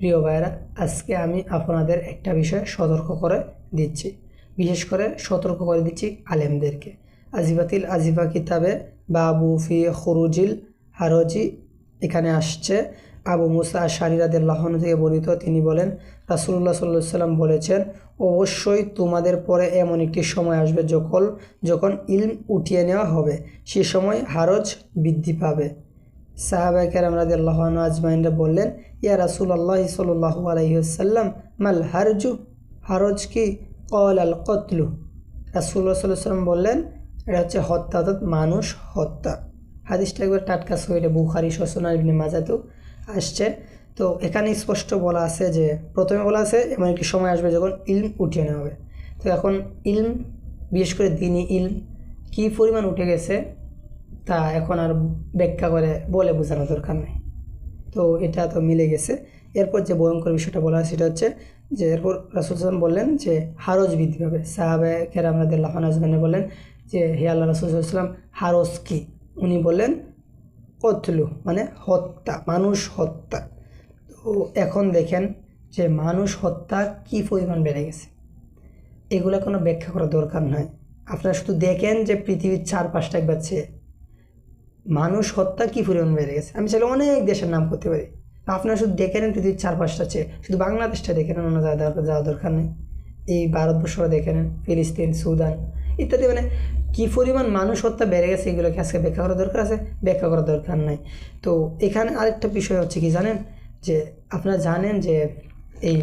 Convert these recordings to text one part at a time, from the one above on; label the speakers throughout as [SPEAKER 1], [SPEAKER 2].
[SPEAKER 1] প্রিয় ভাইয়েরা, আজকে আমি আপনাদের একটা বিষয়ে সতর্ক করে দিচ্ছি, বিশেষ করে সতর্ক করে দিচ্ছি আলেমদেরকে। আজিবাতিল আজিবা কিতাবে বাবু ফি খুরুজিল হারজি এখানে আসছে আবু মুসা আশআরী রাদিয়াল্লাহু আনহু থেকে বর্ণিত। তিনি বলেন, রাসূলুল্লাহ সাল্লাল্লাহু আলাইহি ওয়াসাল্লাম বলেছেন, অবশ্যই তোমাদের পরে এমন একটি সময় আসবে যখন ইলম উঠিয়ে নেওয়া হবে, সে সময় হারজ বৃদ্ধি পাবে। সাহাবায়ে কেরাম রাদিয়াল্লাহু আনহু আজমাইনরা বললেন, ইয়া রাসূলুল্লাহ সাল্লাল্লাহু আলাইহি ওয়াসাল্লাম, মাল হারজু, হারজ কি? ক্বাল আল কতলু। রাসূলুল্লাহ সাল্লাল্লাহু আলাইহি ওয়াসাল্লাম বললেন, এটা হচ্ছে হত্যা, অর্থাৎ মানুষ হত্যা। হাদিসটা একবার টাটকা সহিহ বুখারী সুনান ইবনে মাজাতেও আসছে। তো এখানে স্পষ্ট বলা আছে যে, প্রথমে বলা আছে এমন একটি সময় আসবে যখন ইলম উঠিয়ে নেওয়া হবে। তো এখন ইলম, বিশেষ করে দ্বীনি ইলম কী পরিমাণ উঠে গেছে তা এখন আর ব্যাখ্যা করে বলে বোঝানোর দরকার নেই। তো এটা তো মিলে গেছে। এরপর যে ভয়ঙ্কর বিষয়টা বলা হয় সেটা হচ্ছে যে, এরপর রাসূল সাল্লাল্লাহু আলাইহি ওয়াসাল্লাম বললেন যে হারজ বৃদ্ধি পাবে। সাহাবায়ে কেরাম রাদিয়াল্লাহু আনহুম বললেন যে, হে আল্লাহ রাসূল সাল্লাল্লাহু আলাইহি ওয়াসাল্লাম, হারজ কি? উনি বললেন কতলু, মানে হত্যা, মানুষ হত্যা। তো এখন দেখেন যে মানুষ হত্যা কী পরিমাণ বেড়ে গেছে, এগুলো কোনো ব্যাখ্যা করার দরকার নয়। আপনারা শুধু দেখেন যে পৃথিবীর চারপাশটা একবার চেয়ে মানুষ হত্যা কী পরিমাণ বেড়ে গেছে। আমি চাইলে অনেক দেশের নাম করতে পারি, আপনারা শুধু দেখে নেন পৃথিবীর চারপাশটা চেয়ে, শুধু বাংলাদেশটা দেখে নেন, অন্য যাওয়া দরকার নেই। এই ভারতবর্ষটা দেখে নেন, ফিলিস্তিন, সুদান ইত্যাদি, মানে কী পরিমাণ মানুষ হত্যা বেড়ে গেছে, এগুলোকে আজকে ব্যাখ্যা করার দরকার আছে? ব্যাখ্যা করার দরকার নাই। তো এখানে আরেকটা বিষয় হচ্ছে কি জানেন, যে আপনারা জানেন যে এই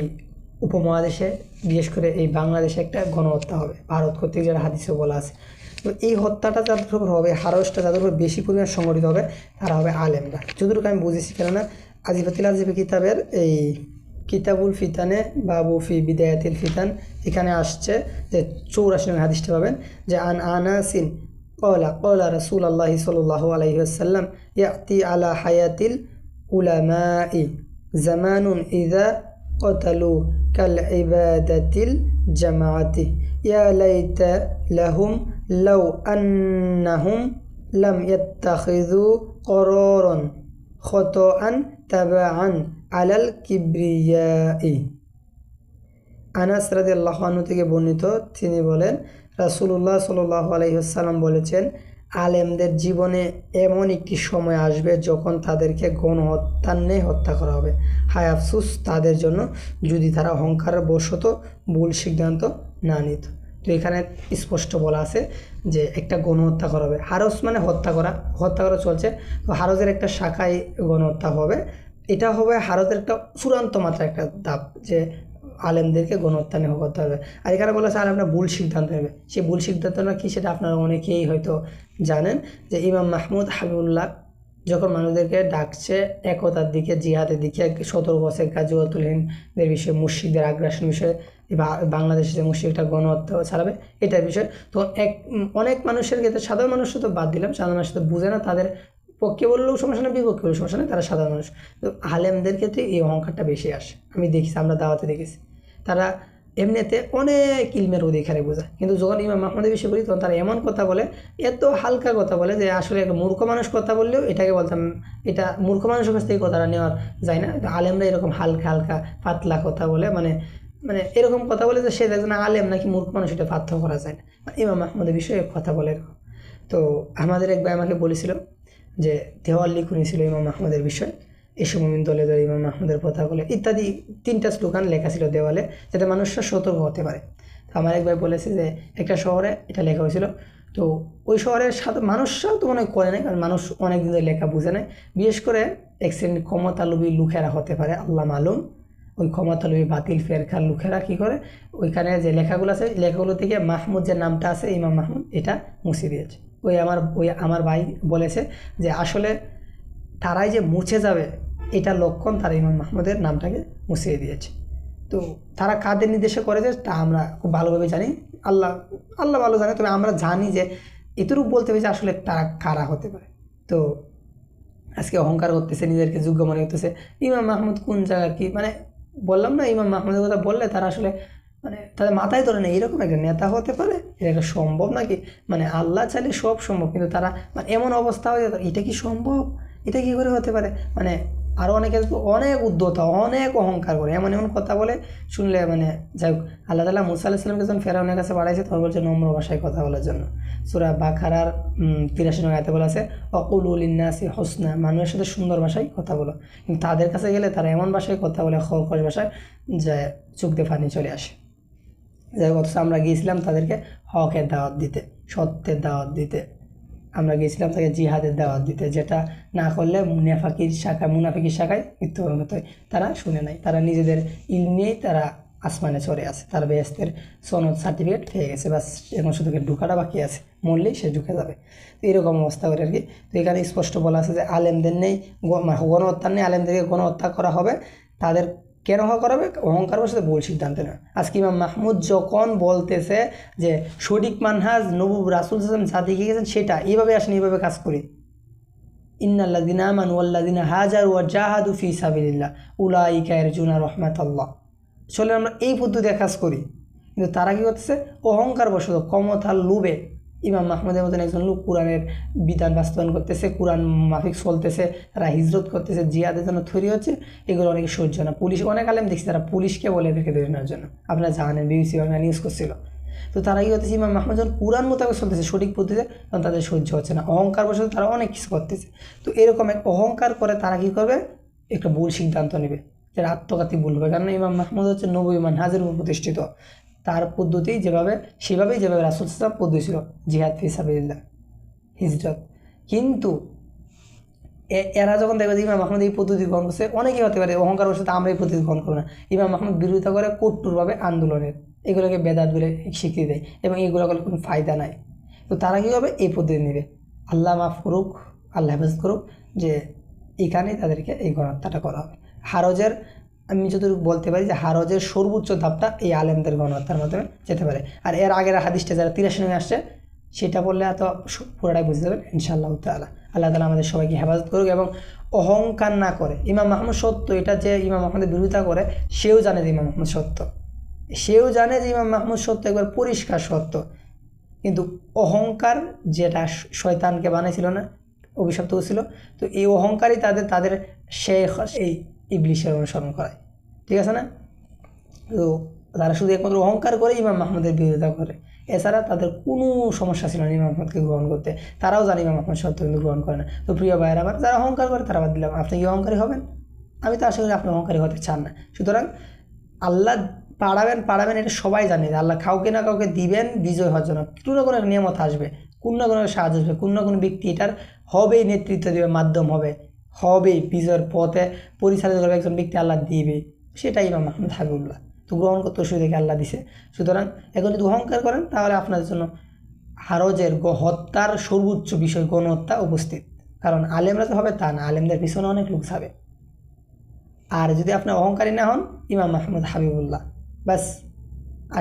[SPEAKER 1] উপমহাদেশে, বিশেষ করে এই বাংলাদেশে একটা গণহত্যা হবে ভারত কর্তৃক, যারা হাদিসে বলা আছে। তো এই হত্যাটা যাদের উপর হবে, হারজটা যাদের উপর বেশি পরিমাণ সংগঠিত হবে, তারা হবে আলেমরা। যতটুকু আমি বুঝেছি, কেননা আজিবাতিল আজিবা কিতাবের এই কিতাবুল ফিতানে বাবু ফি বিদায়াতিল ফিতান এখানে আসছে যে 84 নম্বর হাদিসটা পাবেন যে, আন আনাসিন ক্বালা রাসূলুল্লাহি সাল্লাল্লাহু আলাইহি ওয়াসাল্লাম, ইয়াতি আলা হায়াতিল উলামাই জামানুন ইযা ক্বাতালু কাল ইবাদাতিল জামাআতি ইয়া লাইতা লাহুম লাউ আন্নাহুম লাম ইয়াত্তাখিযু করারান খাতাআন তাবাআন আলাল কিবরিয়াই। আনাস রাদিয়াল্লাহু আনহু থেকে বর্ণিত, তিনি বলেন, রাসূলুল্লাহ সাল্লাল্লাহু আলাইহি ওয়াসাল্লাম বলেছেন, আলেমদের জীবনে এমন একটি সময় আসবে যখন তাদেরকে গণহত্যার হত্যা করা হবে। হায় আফসোস তাদের জন্য যদি তারা অহংকারের বশত ভুল সিদ্ধান্ত না নিত। তো এখানে স্পষ্ট বলা আছে যে একটা গণহত্যা করা হবে। হারজ মানে হত্যা করা চলছে। তো হারজের একটা শাখায় গণহত্যা হবে। এটা হবে হারজের একটা চূড়ান্ত মাত্রা, একটা ধাপ, যে আলেমদেরকে গণহত্যা করতে হবে। আর এখানে বলা আছে আলেমরা ভুল সিদ্ধান্ত নেবে। সেই ভুল সিদ্ধান্তটা কি, সেটা আপনারা অনেকেই হয়তো জানেন, যে ইমাম মাহমুদ হাবিবুল্লাহ যখন মানুষদেরকে ডাকছে একতার দিকে, জিহাদের দিকে, সতর্ক করছে গাজওয়াতুল হিন্দের বিষয়ে, মুশরিকদের আগ্রাসন বিষয়ে, বাংলাদেশে যে মুশরিকটা গণহত্যা চালাবে এটার বিষয়। তো অনেক মানুষের ক্ষেত্রে, সাধারণ মানুষের তো বাদ দিলাম, সাধারণ মানুষ তো বুঝে না, তাদের পক্ষে বললেও সমস্যা নেই, বিপক্ষে বললেও সমস্যা নেই, তারা সাধারণ মানুষ। তো আলেমদের ক্ষেত্রে এই অহংকারটা বেশি আসে। আমি দেখেছি, আমরা দাওয়াতে দেখেছি, তারা এমনিতে অনেক ইলমের অধিকারে বোঝায়, কিন্তু যখন ইমাম মাহমুদের বিষয়ে বলি তখন তারা এমন কথা বলে, এত হালকা কথা বলে যে আসলে একটা মূর্খ মানুষ কথা বললেও এটাকে বলতাম, এটা মূর্খ মানুষের কাছ থেকে কথাটা নেওয়া যায় না। আলেমরা এরকম হালকা পাতলা কথা বলে, মানে এরকম কথা বলে যে সে একজন আলেম নাকি মূর্খ মানুষ, এটা পার্থক্য করা যায় না। ইমাম মাহমুদের বিষয়ে কথা বলে এরকম। তো আমাদের এক ভাই আমাকে বলেছিল যে দেওয়াল লিখুনি ছিল ইমাম মাহমুদের বিষয়, এসব মুমিন দলে দলে ইমাম মাহমুদের কথা বলে ইত্যাদি 3টা স্লোগান লেখা ছিল দেওয়ালে, যাতে মানুষরা সতর্ক হতে পারে। তো আমার এক ভাই বলেছে যে একটা শহরে এটা লেখা হয়েছিল, তো ওই শহরের সাথে মানুষরাও তো মনে হয় করে নেয়, কারণ মানুষ অনেক দিন ধরে লেখা বুঝে নেয়। বিশেষ করে এক শ্রেণীর ক্ষমতালোভী লোকেরা হতে পারে, আল্লাহ মালুম। ওই ক্ষমতালোভী বাতিল ফেরকার লোকেরা কী করে, ওইখানে যে লেখাগুলো আছে, লেখাগুলো থেকে মাহমুদ যে নামটা আছে, ইমাম মাহমুদ, এটা মুছে দিয়েছে। আমার ভাই বলেছে যে আসলে তারাই যে মুছে যাবে এটা লক্ষণ, তারা ইমাম মাহমুদের নামটাকে মুছিয়ে দিয়েছে। তো তারা কাদের নির্দেশে করেছে তা আমরা খুব ভালোভাবে জানি, আল্লাহ ভালো জানে। তবে আমরা জানি যে এতটুকু বলতে হবে যে আসলে তারা কারা হতে পারে। তো আজকে অহংকার করতেছে, নিজেদেরকে যোগ্য মনে করতেছে। ইমাম মাহমুদ কোন জায়গার কি, মানে বললাম না, ইমাম মাহমুদের কথা বললে তারা আসলে তাদের মাথায় ধরে না এরকম একটা নেতা হতে পারে, এটা সম্ভব নাকি? আল্লাহ চাইলে সব সম্ভব, কিন্তু তারা এমন অবস্থা হয়ে, এটা কি সম্ভব, এটা কী করে হতে পারে, আরও অনেকে অনেক উদ্ধতা, অনেক অহংকার করে, এমন এমন কথা বলে শুনলে মানে যাই হোক। আল্লাহ তাআলা মুসা আলাইহিস সালামকে যখন ফেরাউনের কাছে পাঠাইছে তখন বলছে নম্র ভাষায় কথা বলার জন্য। সূরা বাকারার 83 নং আয়াতে বলা আছে অকুলু লিন্নাসি হুসনা, মানুষের সাথে সুন্দর ভাষায় কথা বলো। কিন্তু তাদের কাছে গেলে তারা এমন ভাষায় কথা বলে, খরখর ভাষায়, যে চোখ দিয়ে পানি চলে আসে। যাই হোক, অথচ আমরা গিয়েছিলাম তাদেরকে হকের দাওয়াত দিতে, সত্যের দাওয়াত দিতে। আমরা গিয়েছিলাম তাকে জিহাদের দাওয়াত দিতে, যেটা না করলে মুনাফিকির শাখায় মৃত্যুবরণ করতে হয়। তারা শুনে নাই, তারা নিজেদের ইলম নিয়েই তারা আসমানে চড়ে আছে, তার বেহেশতের সনদ সার্টিফিকেট পেয়ে গেছে, বাস এখন শুধু ঢুকাটা বাকি আছে, মরলেই সে ঢুকে যাবে। তো এরকম অবস্থা করে আর কি। তো এখানে স্পষ্ট বলা আছে যে আলেমদের নেই গণহত্যা নেই, আলেমদেরকে গণহত্যা করা হবে। তাদের কেন করা হবে? অহংকার বসে ভুল সিদ্ধান্ত নেয়। আজকে ইমাম মাহমুদ যখন বলতেছে যে সঠিক মানহাজ নবী রাসূল সাল্লাল্লাহু আলাইহি ওয়াসাল্লাম যা দেখিয়ে গেছেন সেটা এইভাবে আসেন, এইভাবে কাজ করি। ইন্নাল্লাযিনা আমানু ওয়াল্লাযিনা হাজারু ওয়া জাহাদু ফি সাবিলিল্লাহ উলাইকা ইয়ারজুনা রাহমাতাল্লাহ। চলেন আমরা এই পদ্ধতিতে কাজ করি। কিন্তু তারা কী করতেছে? অহংকার বশত, ক্ষমতার লোভে ইমাম মাহমুদের মতন একজন লোক কোরআনের বিধান বাস্তবায়ন করতেছে, কোরআন মাফিক চলতেছে, তারা হিজরত করতেছে, জিহাদের জন্য তৈরি হচ্ছে, এগুলো অনেকে সহ্য না। পুলিশ অনেক আলেম দেখছি তারা পুলিশকে বলে এদেরকে ধরে নেওয়ার জন্য, আপনারা জানেন বিবিসি বাংলা নিউজ করছিল। তো তারা কী করতেছে? ইমাম মাহমুদ যখন কোরআন মোতাবেক চলতেছে সঠিক পদ্ধতিতে, তখন তাদের সহ্য হচ্ছে না, অহংকার বশত তারা অনেক কিছু করতেছে। তো এরকম এক অহংকার করে তারা কী করবে? একটা ভুল সিদ্ধান্ত নেবে, যারা আত্মঘাতী ভুল হবে। কারণ ইমাম মাহমুদ হচ্ছে নবী মানহাজের উপর প্রতিষ্ঠিত, তার পদ্ধতি সেভাবেই যেভাবে রাসূল সাল্লাল্লাহু আলাইহি ওয়াসাল্লাম পদ্ধতি ছিল, জিহাদ ফি সাবিলিল্লাহ, হিজরত। কিন্তু এরা যখন দেখবে যে ইমাম মাহমুদ এই পদ্ধতি গ্রহণ করছে, অনেকেই হতে পারে অহংকার বশত আমরা এই পদ্ধতি গ্রহণ করবো না, ইমাম মাহমুদ বিরোধিতা করে কট্টরভাবে আন্দোলনের, এগুলোকে বেদাত বলে স্বীকৃতি দেয় এবং এগুলো করলে কোনো ফায়দা নাই। তো তারা কী হবে? এই পদ্ধতি নেবে। আল্লাহ মাফ করুক, আল্লাহ হেফাজত করুক, যে এখানেই তাদেরকে এই গণহত্যাটা করা হবে। হারজের, আমি যতটুকু বলতে পারি যে হারজের সর্বোচ্চ ধাপটা এই আলেমদের গণহত্যার মাধ্যমে যেতে পারে। আর এর আগের হাদিসটা যারা 83 নং আসছে সেটা বললে এত পুরোটাই বুঝতে যাবেন ইনশাআল্লাহ তাআলা। আল্লাহ তাআলা আমাদের সবাইকে হেফাজত করুক এবং অহংকার না করে। ইমাম মাহমুদ সত্য, এটা যে ইমাম মাহমুদের বিরোধিতা করে সেও জানে যে ইমাম মাহমুদ সত্য, সেও জানে যে ইমাম মাহমুদ সত্য, একবার পরিষ্কার সত্য। কিন্তু অহংকার যেটা শয়তানকে বানাইছিল না, অভিশপ্ত ছিল, তো এই অহংকারই তাদের শেখ এই ইবলিশের অনুসরণ করায়, ঠিক আছে না? তো তারা শুধু একমাত্র অহংকার করে ইমাম মাহমুদের বিরোধিতা করে, এছাড়া তাদের কোনো সমস্যা ছিল না ইমাম মাহমুদকে গ্রহণ করতে। তারাও জানে ইমাম মাহমুদ সত্য, কিন্তু গ্রহণ করে না। তো প্রিয় ভাইয়ের, আবার যারা অহংকার করে তারা বাদ দিলাম, আপনি কি অহংকারী হবেন? আমি তো আশা করি আপনি অহংকারী হতে চান না। সুতরাং আল্লাহ পাড়াবেন এটা সবাই জানে, যে আল্লাহ কাউকে না কাউকে দিবেন বিজয় হওয়ার জন্য, কোনো না কোনো নিয়ামত আসবে, কোনো না কোনো সাহায্য আসবে, কোনো না কোনো ব্যক্তি এটার হবেই, নেতৃত্ব দেবে, মাধ্যম হবেই বিজয়ের পথে পরিচালিত করবে একজন ব্যক্তি আল্লাহ দিবে, সেটাই ইমাম মাহমুদ হাবিবুল্লাহ। তো গ্রহণ করতে সুবিধাকে আল্লাহ দিছে। সুতরাং এখন যদি অহংকার করেন তাহলে আপনাদের জন্য হারজের হত্যার সর্বোচ্চ বিষয় গণহত্যা উপস্থিত। কারণ আলেমরা তো হবে তা না, আলেমদের পিছনে অনেক লোক যাবে। আর যদি আপনি অহংকারী না হন, ইমাম মাহমুদ হাবিবুল্লাহ, বাস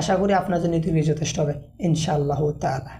[SPEAKER 1] আশা করি আপনার জন্য এটুকুই যথেষ্ট হবে ইনশাআল্লাহ তাআলা।